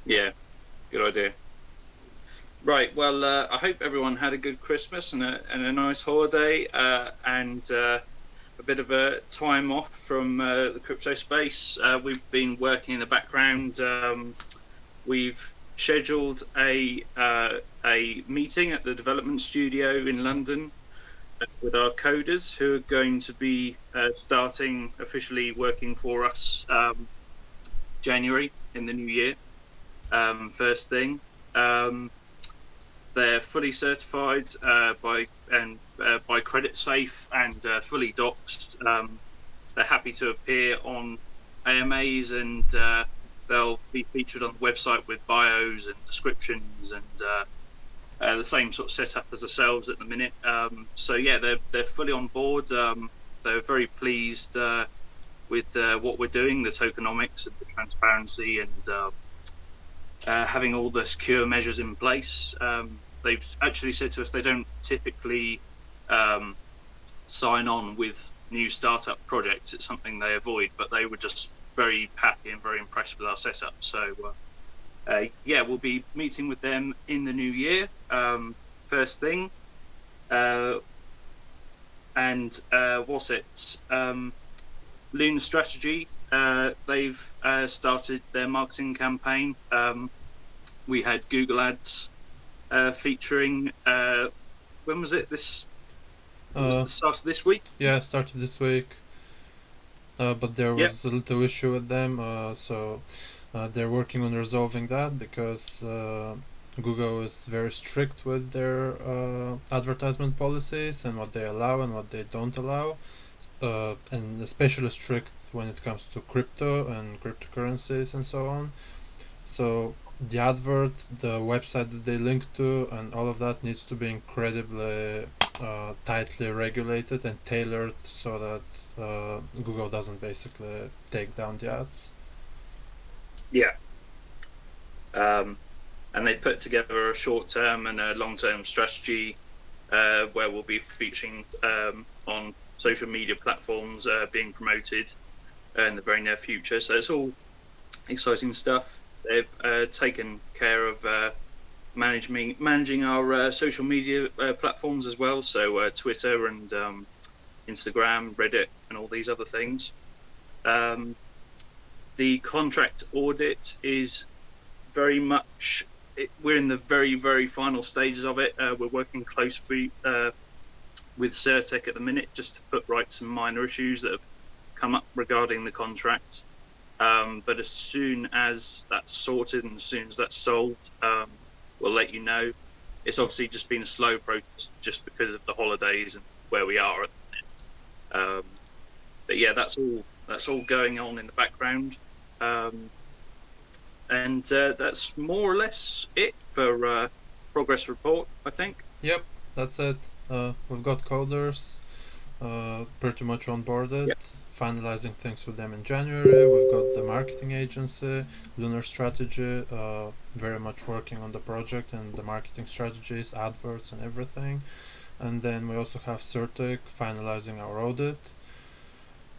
Yeah, good idea. Right. Well, I hope everyone had a good Christmas and a nice holiday, and a bit of a time off from the crypto space. We've been working in the background. We've scheduled a meeting at the development studio in London with our coders who are going to be starting officially working for us January in the new year. First thing. Um, They're fully certified by Credit Safe and fully doxed. They're happy to appear on AMAs, and they'll be featured on the website with bios and descriptions and the same sort of setup as ourselves at the minute. So yeah, they're fully on board. They're very pleased with what we're doing, the tokenomics and the transparency, and having all the secure measures in place. They've actually said to us they don't typically um, sign on with new startup projects. It's something they avoid, but they were just very happy and very impressed with our setup. So yeah, we'll be meeting with them in the new year. First thing, uh, and what's it? Loon Strategy. They've started their marketing campaign. We had Google Ads featuring. When was it? This was Uh, the start of this week. yeah, started this week, but there Yep. was a little issue with them, so they're working on resolving that because Google is very strict with their advertisement policies and what they allow and what they don't allow, and especially strict when it comes to crypto and cryptocurrencies and so on. So the advert, the website that they link to, and all of that needs to be incredibly tightly regulated and tailored so that Google doesn't basically take down the ads. Yeah. Um, and they put together a short-term and a long-term strategy where we'll be featuring on social media platforms being promoted in the very near future. So it's all exciting stuff. They've taken care of managing our social media platforms as well. So Twitter and Instagram, Reddit, and all these other things. Um, the contract audit is very much. We're in the very final stages of it. We're working closely with Certec at the minute just to put right some minor issues that have come up regarding the contract. But as soon as that's sorted and as soon as that's solved, we'll let you know. It's obviously just been a slow process just because of the holidays and where we are. But yeah, that's all going on in the background. Um, and that's more or less it for progress report, I think. Yep, that's it. We've got coders pretty much onboarded, Yeah, finalizing things with them in January. We've got the marketing agency, Lunar Strategy, very much working on the project and the marketing strategies, adverts, and everything. And then we also have Certic finalizing our audit.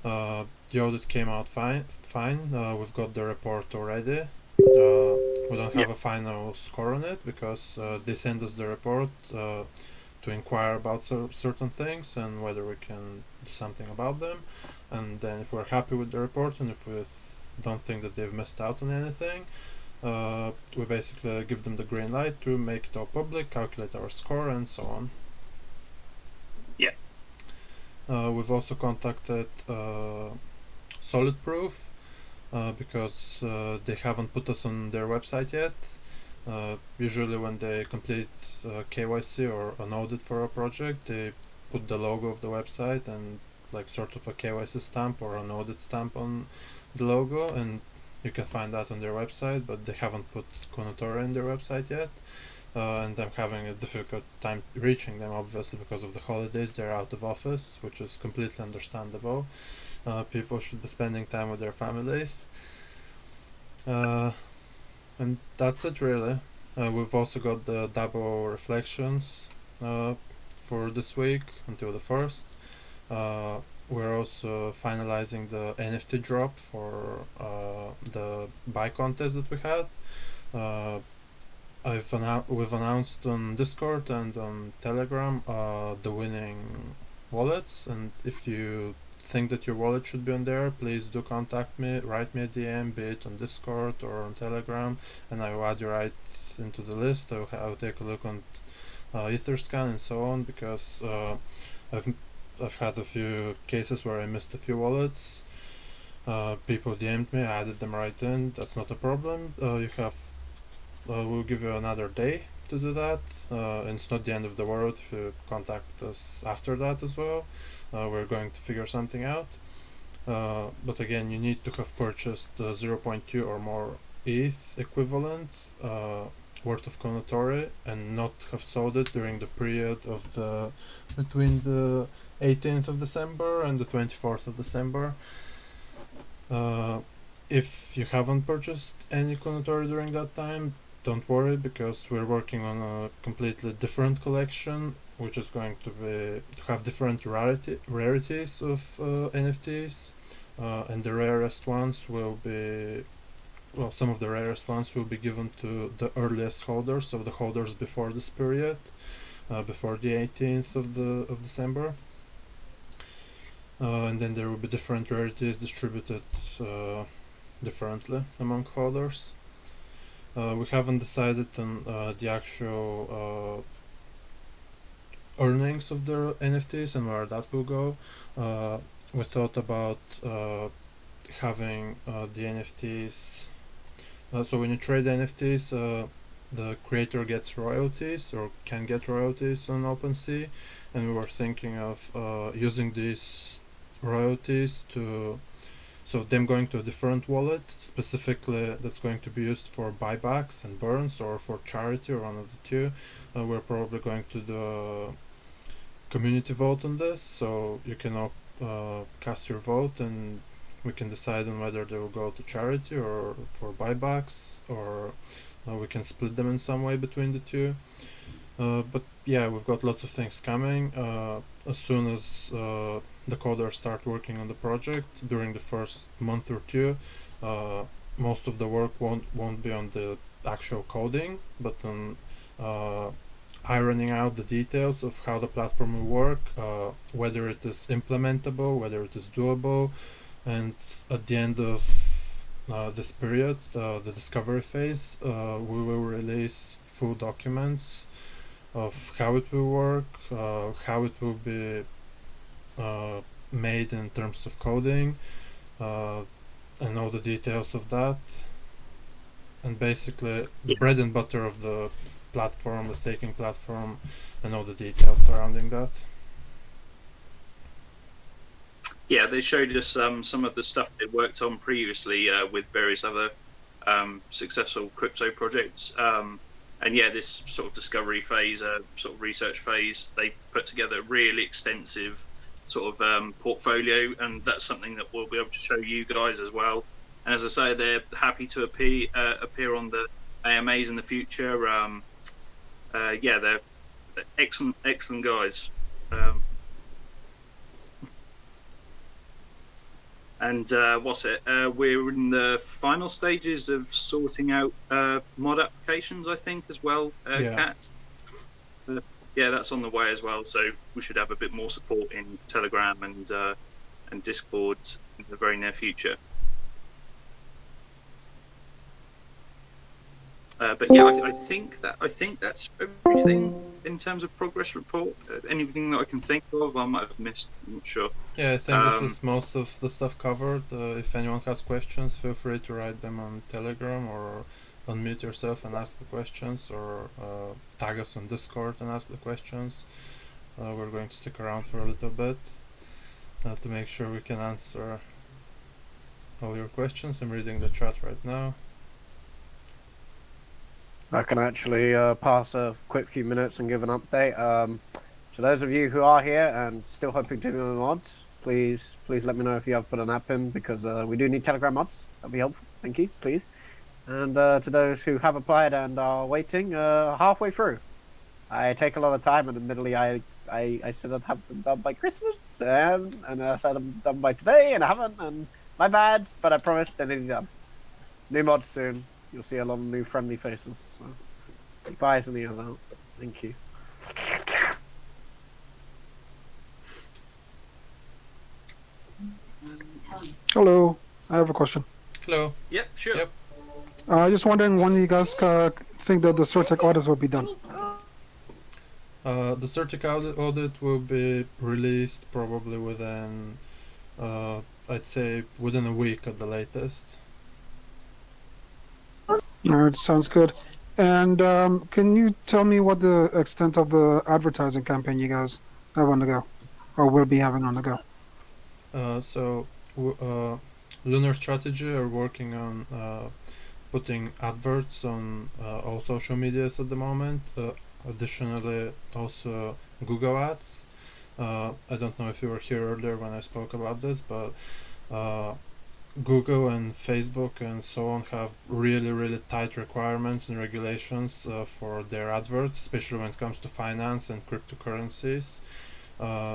The audit came out fine. Fine. We've got the report already. We don't yeah, have a final score on it because they send us the report to inquire about certain things and whether we can do something about them. And then if we're happy with the report and if we don't think that they've missed out on anything, we basically give them the green light to make it all public, calculate our score, and so on. yeah, We've also contacted Solid Proof because they haven't put us on their website yet. Usually, when they complete KYC or an audit for a project, they put the logo of the website and like sort of a KYC stamp or an audit stamp on the logo, and you can find that on their website. But they haven't put Kounotori in their website yet, and I'm having a difficult time reaching them, obviously because of the holidays. They're out of office, which is completely understandable. People should be spending time with their families. Uh, and that's it really. We've also got the double reflections uh, for this week until the 1st. Uh, we're also finalizing the NFT drop for the buy contest that we had. We've announced on Discord and on Telegram the winning wallets, and if you think that your wallet should be on there, please do contact me, write me a DM, be it on Discord or on Telegram, and I will add you right into the list. I'll take a look on Etherscan and so on, because I've had a few cases where I missed a few wallets. People DM'd me, I added them right in. That's not a problem. We'll give you another day to do that, and it's not the end of the world if you contact us after that as well. We're going to figure something out. But again, you need to have purchased the 0.2 or more ETH equivalent worth of Kounotori, and not have sold it during the period of between the 18th of December and the 24th of December. If you haven't purchased any Kounotori during that time, don't worry, because we're working on a completely different collection, which is going to have different rarities of NFTs, and the rarest ones will be, well, some of the rarest ones will be given to the earliest holders, so the holders before this period, before the 18th of December. And then there will be different rarities distributed differently among holders. We haven't decided on the actual earnings of the NFTs and where that will go. We thought about having the NFTs. So when you trade NFTs, the creator gets royalties or can get royalties on OpenSea, and we were thinking of using these royalties so them going to a different wallet specifically that's going to be used for buybacks and burns, or for charity, or one of the two. We're probably going to do a community vote on this, so you can all cast your vote, and we can decide on whether they will go to charity or for buybacks, or we can split them in some way between the two. But yeah, we've got lots of things coming. As soon as the coders start working on the project during the first month or two, most of the work won't be on the actual coding, but on ironing out the details of how the platform will work, whether it is implementable, whether it is doable, and at the end of this period, the discovery phase, we will release full documents of how it will work, how it will be made in terms of coding, and all the details of that, and basically the bread and butter of the platform, the staking platform, and all the details surrounding that. Yeah, they showed us some of the stuff they worked on previously with various other successful crypto projects. And yeah, this sort of discovery phase, sort of research phase, they put together a really extensive sort of portfolio, and that's something that we'll be able to show you guys as well. And as I say, they're happy to appear on the AMAs in the future. Yeah, they're excellent guys. And we're in the final stages of sorting out mod applications, I think, as well, Kat. Yeah, that's on the way as well. So we should have a bit more support in Telegram and Discord in the very near future. But yeah, I think that's everything in terms of progress report. Anything that I can think of, I might have missed. I'm not sure. Yeah, I think this is most of the stuff covered. If anyone has questions, feel free to write them on Telegram, or unmute yourself and ask the questions, or tag us on Discord and ask the questions. We're going to stick around for a little bit to make sure we can answer all your questions. I'm reading the chat right now. I can actually pass a quick few minutes and give an update. To those of you who are here and still hoping to be on mods, please let me know if you have put an app in, because we do need Telegram mods. That'd be helpful. Thank you, please. And to those who have applied and are waiting, halfway through. I take a lot of time, and admittedly, I said I'd have them done by Christmas, and I said I'm done by today, and I haven't, and my bad, but I promised they're nearly done. New mods soon. You'll see a lot of new friendly faces. So keep eyes and ears out. Thank you. Hello, I have a question. Hello. Yep, sure. Yep. Just wondering when you guys think that the Certec audit will be done. The Certic audit will be released probably within, I'd say, within a week at the latest. All right, sounds good. And can you tell me what the extent of the advertising campaign you guys have on the go, or will be having on the go? So, Lunar Strategy are working on putting adverts on all social medias at the moment. Additionally, also Google Ads. I don't know if you were here earlier when I spoke about this, but Google and Facebook and so on have really tight requirements and regulations for their adverts, especially when it comes to finance and cryptocurrencies.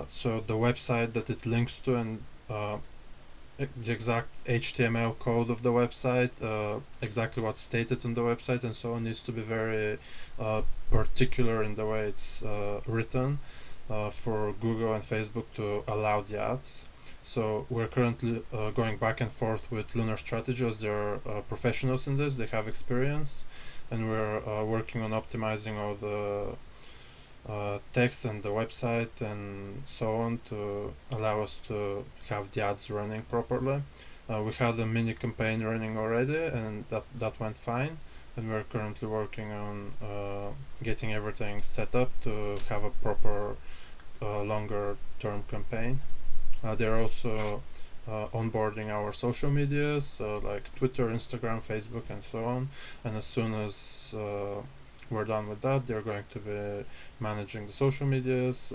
So the website that it links to and the exact HTML code of the website, exactly what's stated on the website and so on needs to be very particular in the way it's written for Google and Facebook to allow the ads. So we're currently going back and forth with Lunar Strategy as they're professionals in this, they have experience, and we're working on optimizing all the text and the website and so on to allow us to have the ads running properly. We had a mini campaign running already and that went fine, and we're currently working on getting everything set up to have a proper longer term campaign. They're also onboarding our social medias like Twitter, Instagram, Facebook, and so on. And as soon as we're done with that, they're going to be managing the social medias,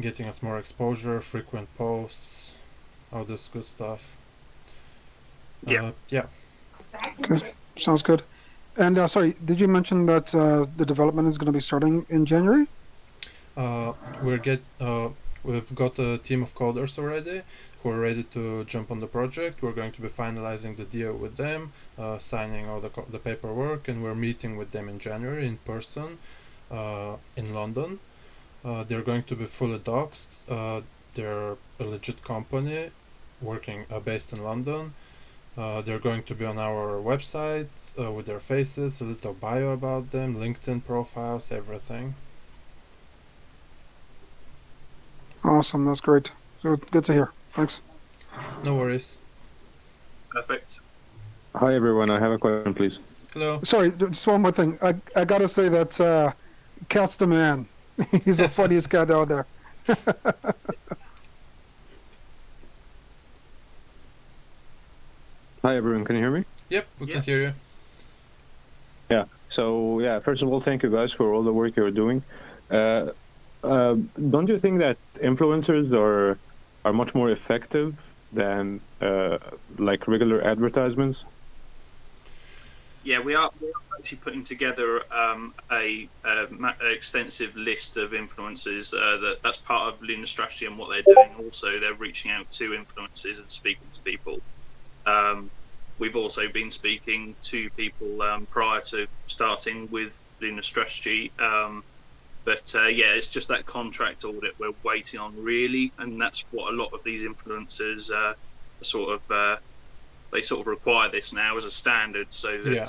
getting us more exposure, frequent posts, all this good stuff. Yeah. Yeah. Okay, sounds good. And sorry, did you mention that the development is going to be starting in January? We've got a team of coders already who are ready to jump on the project. We're going to be finalizing the deal with them, signing all the paperwork, and we're meeting with them in January in person in London. They're going to be fully doxed. They're a legit company working based in London. They're going to be on our website with their faces, a little bio about them, LinkedIn profiles, everything. Awesome, that's great. Good to hear. Thanks. No worries. Perfect. Hi everyone, I have a question, please. Hello. Sorry, just one more thing. I gotta say that Cat's the man. He's the funniest cat out there. Hi everyone, can you hear me? Yep, we can hear you. So yeah, first of all, thank you guys for all the work you're doing. Don't you think that influencers are much more effective than like regular advertisements? Yeah, we are actually putting together a extensive list of influencers that's part of Lunar Strategy and what they're doing. Also, they're reaching out to influencers and speaking to people. We've also been speaking to people prior to starting with Lunar Strategy. But yeah, it's just that contract audit we're waiting on, really, and that's what a lot of these influencers they sort of require this now as a standard, so that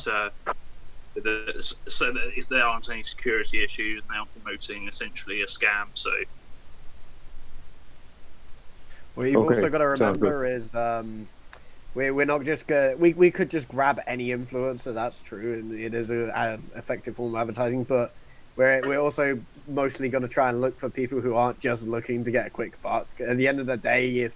so that if there aren't any security issues, now promoting essentially a scam. So what you've also got to remember is we're not just we could just grab any influencer. That's true, and it is an effective form of advertising, but we're also mostly going to try and look for people who aren't just looking to get a quick buck. At the end of the day, if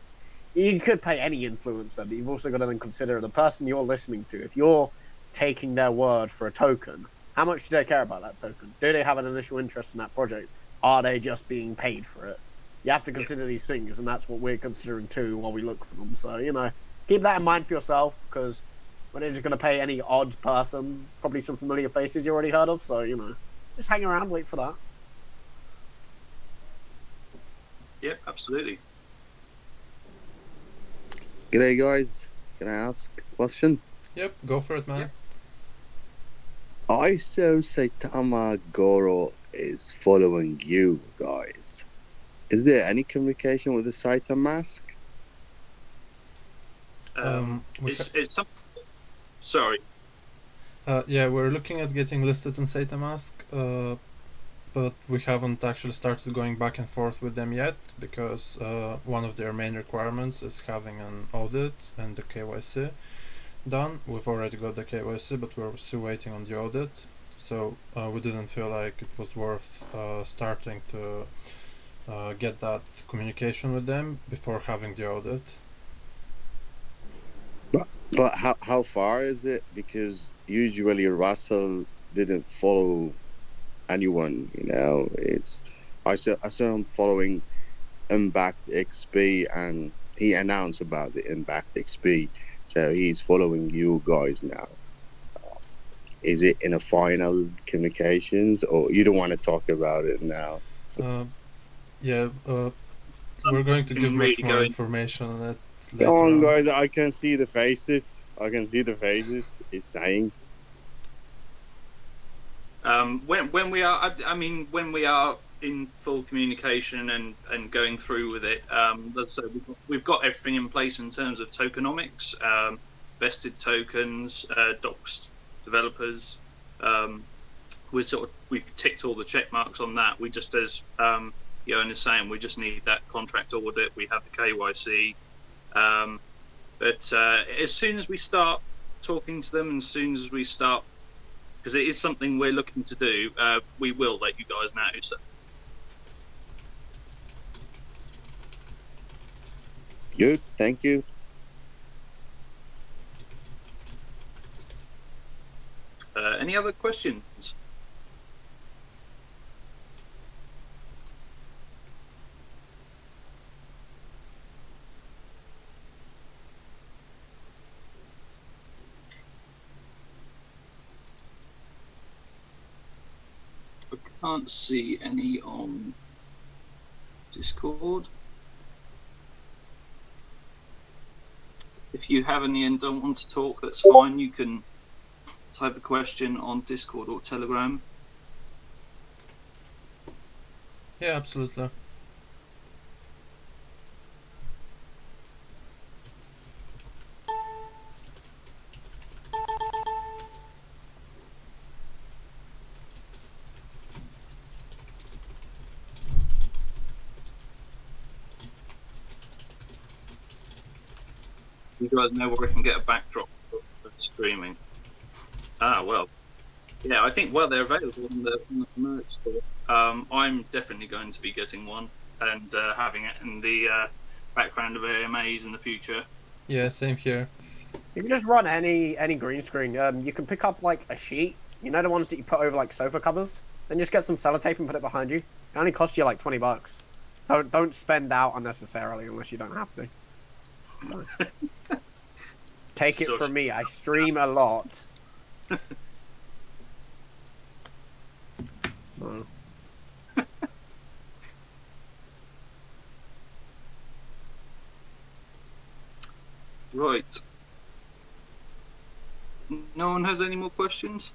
you could pay any influencer, but you've also got to then consider the person you're listening to. If you're taking their word for a token, how much do they care about that token? Do they have an initial interest in that project? Are they just being paid for it? You have to consider these things, and that's what we're considering too while we look for them. So, keep that in mind for yourself, because when they're just going to pay any odd person, probably some familiar faces you already heard of. So, just hang around, wait for that. yeah, absolutely. G'day guys, can I ask a question? Yep, go for it, man. Yep. ISO Saitama Goro is following you guys. Is there any communication with the Saitama mask? We It's some, sorry. yeah, we're looking at getting listed in SataMask, but we haven't actually started going back and forth with them yet because one of their main requirements is having an audit and the KYC done. We've already got the KYC, but we're still waiting on the audit, so we didn't feel like it was worth starting to get that communication with them before having the audit. But how far is it? Because usually Russell didn't follow anyone. It's I saw him following Impact XP, and he announced about the Impact XP, so he's following you guys now. Is it in a final communications, or you don't want to talk about it now? Yeah, we're going to give much really more go information on it Come later on, on. guys! I can see the faces. I can see the faces. It's saying. When we are, I mean, when we are in full communication and going through with it, so we've got everything in place in terms of tokenomics, vested tokens, doxed developers. We've ticked all the check marks on that. We just, as Johan is saying, we just need that contract audit. We have the KYC, but as soon as we start talking to them, and as soon as we start, because it is something we're looking to do, we will let you guys know. So. Good, thank you. Any other questions? I can't see any on Discord. If you have any and don't want to talk, that's fine. You can type a question on Discord or Telegram. Yeah, absolutely. You guys know where I can get a backdrop for streaming. Ah, well. Yeah, I think, well, they're available on the merch store. I'm definitely going to be getting one and having it in the background of AMAs in the future. Yeah, same here. You can just run any green screen. You can pick up like a sheet. You know the ones that you put over like sofa covers. Then just get some sellotape and put it behind you. It only costs you like $20. Don't spend out unnecessarily unless you don't have to. So. Take it from me. I stream a lot. Oh. Right. No one has any more questions?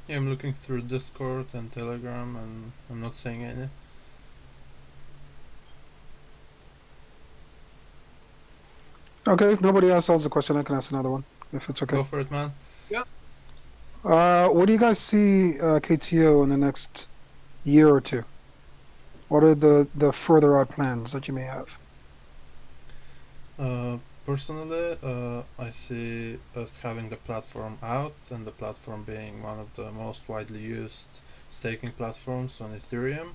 Yeah, I'm looking through Discord and Telegram and I'm not seeing any. Okay, if nobody else has a question, I can ask another one, if it's okay. Go for it, man. Yeah. What do you guys see KTO in the next year or two? What are the further out plans that you may have? Personally, I see us having the platform out and the platform being one of the most widely used staking platforms on Ethereum.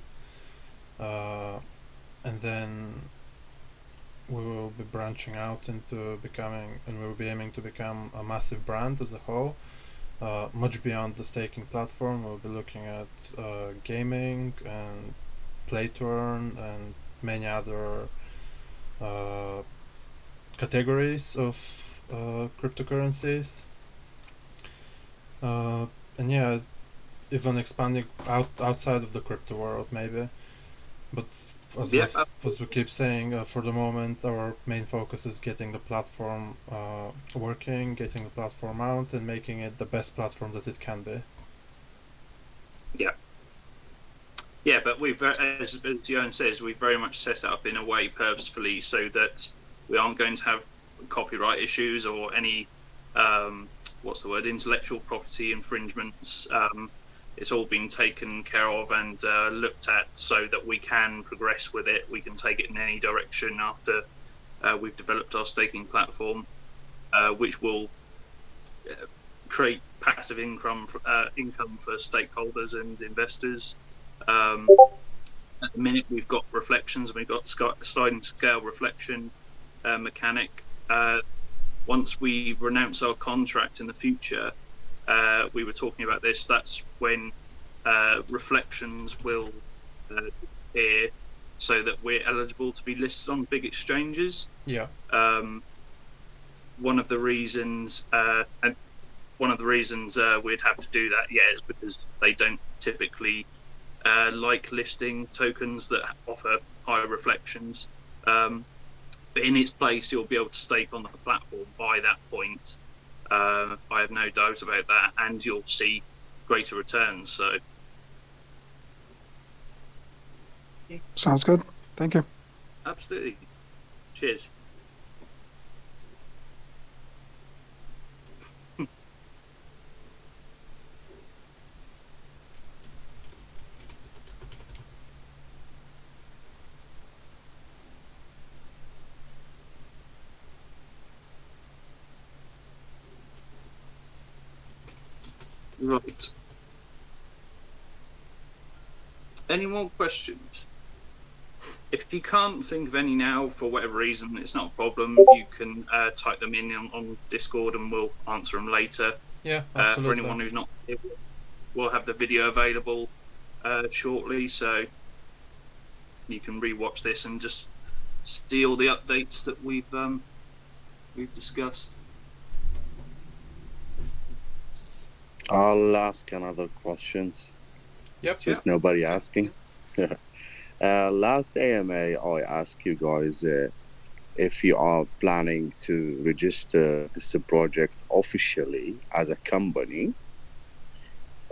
And then we will be branching out into becoming, and we will be aiming to become a massive brand as a whole. Much beyond the staking platform, we'll be looking at gaming and play to earn and many other categories of cryptocurrencies. And yeah, even expanding outside of the crypto world maybe. But Yeah, as we keep saying, for the moment, our main focus is getting the platform working, getting the platform out, and making it the best platform that it can be. yeah, but we've, as Johan says, we've very much set it up in a way purposefully so that we aren't going to have copyright issues or any, what's the word, intellectual property infringements. It's all been taken care of and looked at so that we can progress with it. We can take it in any direction after we've developed our staking platform, which will create passive income for stakeholders and investors. At the minute, we've got reflections, and we've got sliding scale reflection mechanic. Once we renounce our contract in the future, we were talking about this. That's when reflections will disappear, so that we're eligible to be listed on big exchanges. Yeah. One of the reasons, we'd have to do that, is because they don't typically like listing tokens that offer higher reflections. But in its place, you'll be able to stake on the platform by that point. I have no doubt about that, and you'll see greater returns. So, Sounds good. Thank you. absolutely. Cheers. Right. Any more questions? If you can't think of any now for whatever reason, it's not a problem. You can type them in on Discord and we'll answer them later. Yeah, For absolutely. anyone who's not, we'll have the video available shortly, so you can rewatch this and just see all the updates that we've discussed. I'll ask another questions. Yep. Since nobody asking. Last AMA, I asked you guys if you are planning to register this project officially as a company.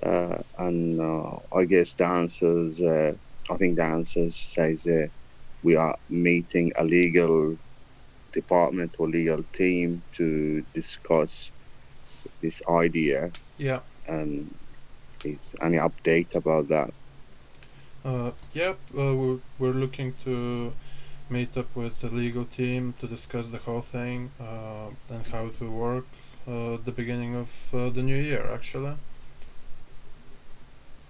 And I guess the answers, I think the answers says we are meeting a legal department or legal team to discuss this idea. Yeah. And is any update about that? Yep. We're looking to meet up with the legal team to discuss the whole thing and how it will work at the beginning of the new year, actually.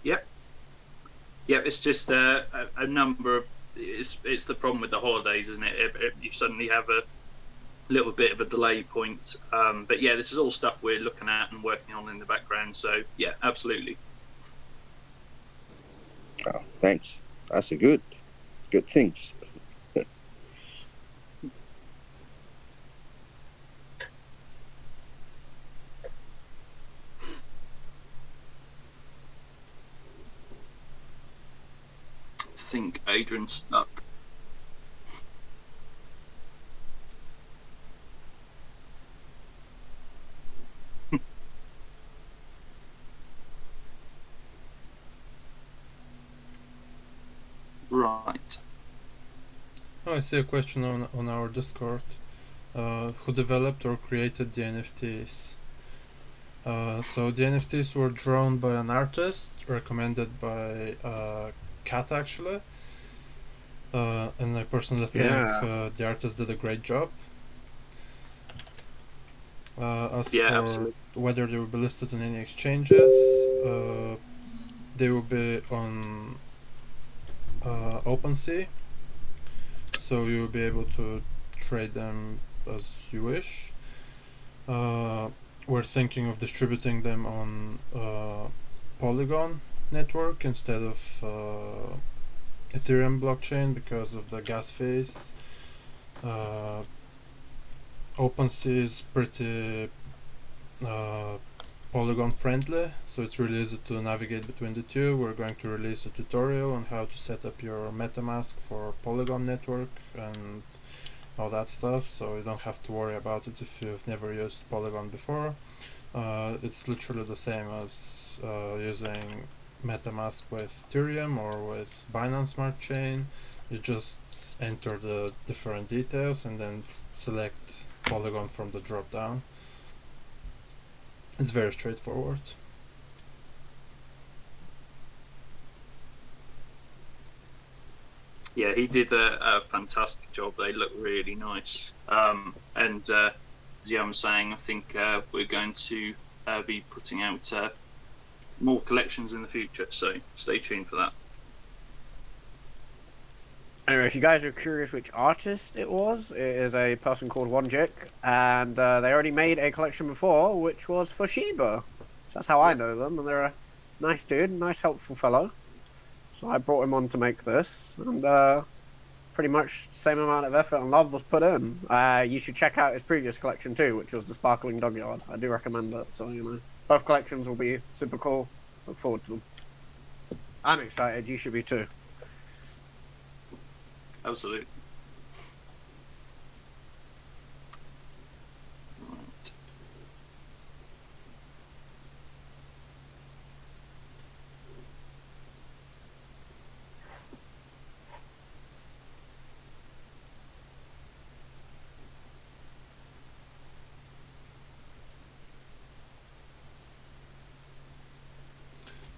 Yep. It's just a number of. It's the problem with the holidays, isn't it? You suddenly have a little bit of a delay point. But yeah, this is all stuff we're looking at and working on in the background. So yeah, absolutely. Oh, thanks. That's a good thing. I think Adrian's stuck. Right. Oh, I see a question on our Discord. Who developed or created the NFTs? So the NFTs were drawn by an artist recommended by Kat, actually. And I personally think the artist did a great job. As for absolutely. whether they will be listed on any exchanges, they will be on OpenSea, so you'll be able to trade them as you wish. We're thinking of distributing them on Polygon network instead of Ethereum blockchain because of the gas fees. OpenSea is pretty Polygon friendly, so it's really easy to navigate between the two. We're going to release a tutorial on how to set up your MetaMask for Polygon network and all that stuff, so you don't have to worry about it if you've never used Polygon before. It's literally the same as using MetaMask with Ethereum or with Binance Smart Chain. You just enter the different details and then select Polygon from the drop down. It's very straightforward. Yeah, he did a fantastic job. They look really nice. And as I'm saying, I think we're going to be putting out more collections in the future. So stay tuned for that. Anyway, if you guys are curious which artist it is a person called Wonjik, and they already made a collection before, which was for Shiba. So that's how I know them, and they're a nice dude, nice helpful fellow. So I brought him on to make this, and pretty much the same amount of effort and love was put in. You should check out his previous collection too, which was the Sparkling Dogyard. I do recommend it, so you know. Both collections will be super cool. Look forward to them. I'm excited, you should be too. Absolutely. Right.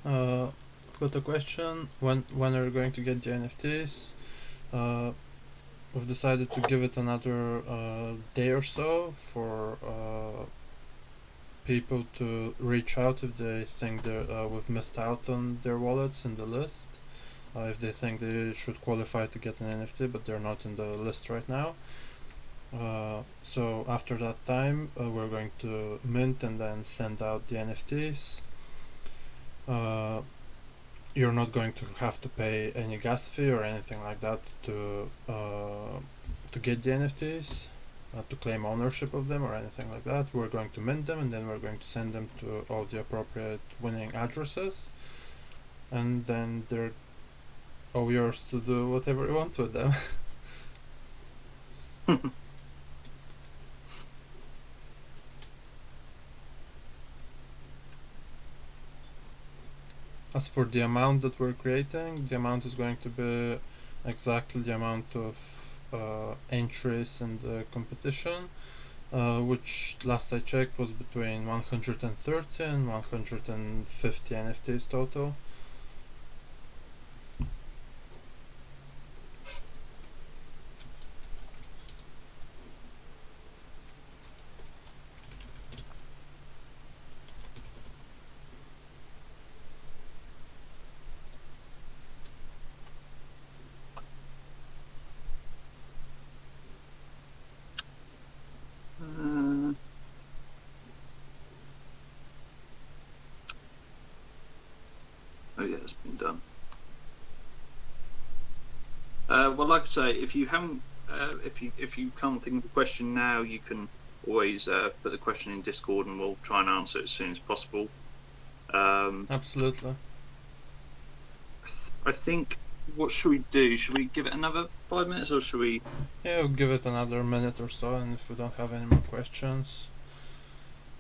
I've got a question. When are you going to get the NFTs? We've decided to give it another day or so for people to reach out if they think that we've missed out on their wallets in the list. If they think they should qualify to get an NFT but they're not in the list right now. So after that time we're going to mint and then send out the NFTs. You're not going to have to pay any gas fee or anything like that to get the NFTs, to claim ownership of them or anything like that. We're going to mint them and then we're going to send them to all the appropriate winning addresses, and then they're all yours to do whatever you want with them. As for the amount that we're creating, the amount is going to be exactly the amount of entries in the competition, which last I checked was between 130 and 150 NFTs total. Oh yeah, it's been done. Well, like I say, if you haven't, if you can't think of a question now, you can always put the question in Discord, and we'll try and answer it as soon as possible. Absolutely. I think. What should we do? Should we give it another 5 minutes, or should we? Yeah, we'll give it another minute or so, and if we don't have any more questions,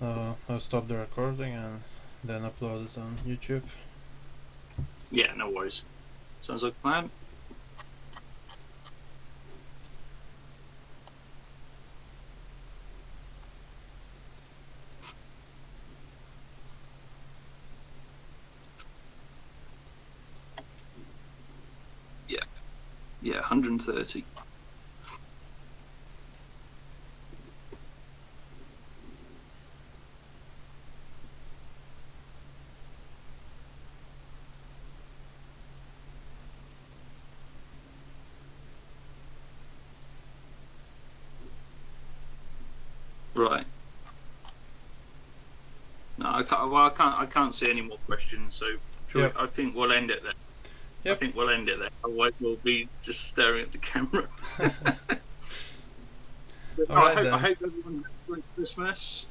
I'll stop the recording and then upload it on YouTube. Yeah, no worries. Sounds like a plan. Yeah, 130. Right. No, I can't. Well, I can't see any more questions. So, Yep. I think we'll end it there. Yep. I think we'll end it there. Otherwise, we'll be just staring at the camera. All right, I then. hope everyone had a great Christmas.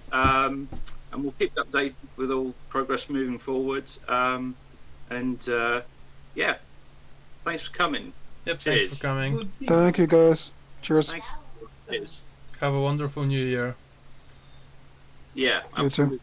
and we'll keep you updated with all progress moving forward. Yeah, thanks for coming. Yep, Cheers. thanks for coming. Thank you, guys. Cheers. Thank you. Cheers. Have a wonderful new year. Yeah, You too. absolutely.